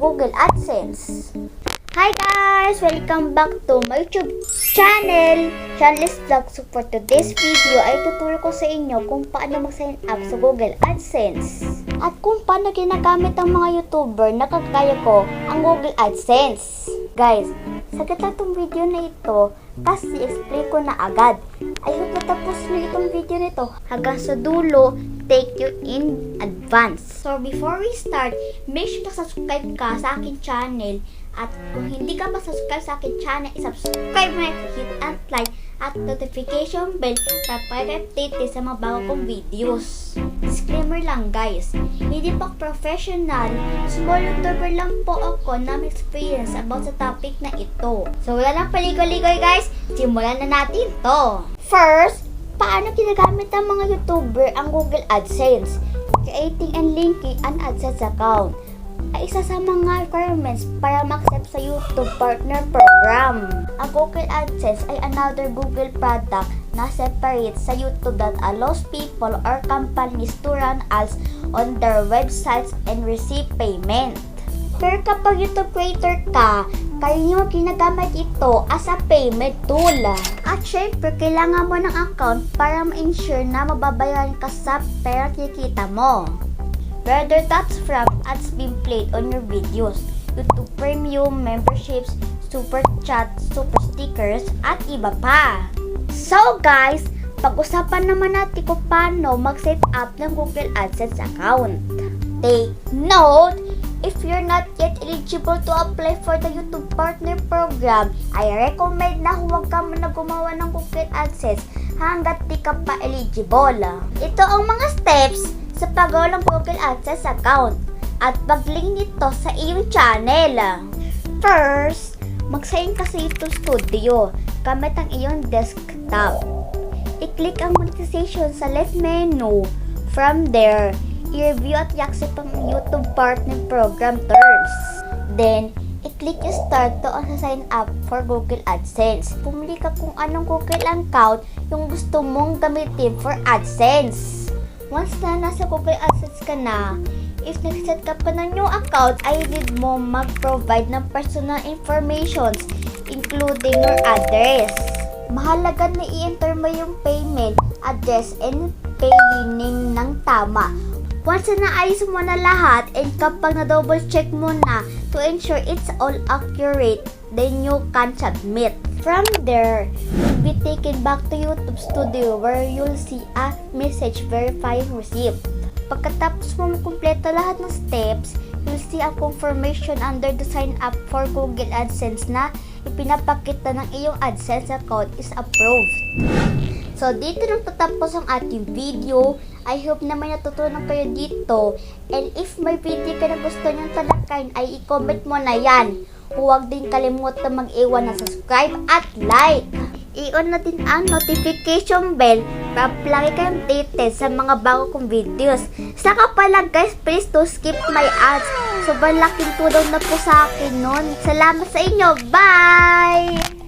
Google AdSense. Hi guys! Welcome back to my YouTube channel, Charles Vlog. So for today's video ay tuturo ko sa inyo kung paano mag-sign up sa Google AdSense at kung paano ginagamit ang mga YouTuber na kagaya ko ang Google AdSense. Guys, sagad lang itong video na ito kasi explain ko na agad. I hope natapos nyo itong video nito hanggang sa dulo. Take you in advance. So before we start, make sure na subscribe ka sa akin channel. At kung hindi ka pa subscribe sa akin channel, subscribe mo, hit and like at notification bell para update sa mga bago kong videos. Disclaimer lang guys, hindi pa professional, small YouTuber lang po ako na may experience about sa topic na ito. So wala lang paligoy-ligoy guys, simulan na natin to. First, paano ginagamit ng mga YouTuber ang Google AdSense? Creating and linking an AdSense account ay isa sa mga requirements para mag-accept sa YouTube Partner Program. Ang Google AdSense ay another Google product na separate sa YouTube that allows people or companies to run ads on their websites and receive payment. Pero kapag YouTube creator ka, kayo nyo ginagamit ito as a payment tool. At syempre, kailangan mo ng account para ma-ensure na mababayaran ka sa pera kikita mo. Whether that's from ads being played on your videos, YouTube Premium, memberships, super chat, super stickers, at iba pa. So guys, pag-usapan naman natin kung paano mag-set up ng Google AdSense account. Take note, if you're not yet eligible to apply for the YouTube Partner Program, I recommend na huwag ka muna gumawa ng Google AdSense hanggat di ka pa eligible. Ito ang mga steps sa paggawa ng Google AdSense account at pag-link nito sa iyong channel. First, mag-sign ka sa YouTube Studio gamit ang iyong desktop. I-click ang monetization sa left menu. From there, i-review at i-accept ang YouTube Partner Program terms. Then, i-click yung start to on sa sign up for Google AdSense. Pumili ka kung anong Google account yung gusto mong gamitin for AdSense. Once na nasa Google AdSense ka na, if nag-set ka pa ng new account, ay need mo mag-provide ng personal informations including your address. Mahalaga na i-enter mo yung payment, address, and payee name ng tama. Once na naayos mo na lahat and kapag na-double check mo na to ensure it's all accurate, then you can submit. From there, you'll be taken back to YouTube Studio where you'll see a message verifying receipt. Pagkatapos mo kumpleto lahat ng steps, you'll see a confirmation under the sign up for Google AdSense na ipinapakita ng iyong AdSense account is approved. So, dito nang tatapos ang ating video. I hope na may natutunan kayo dito. And if may video ka na gusto nyo talakayin, ay i-comment mo na yan. Huwag din kalimutan mag-iwan ng subscribe at like. I-on na din ang notification bell para lagi kayong updated sa mga bago kong videos. Saka pala guys, please to skip my ads. Sobrang laking tulong na po sa akin nun. Salamat sa inyo. Bye!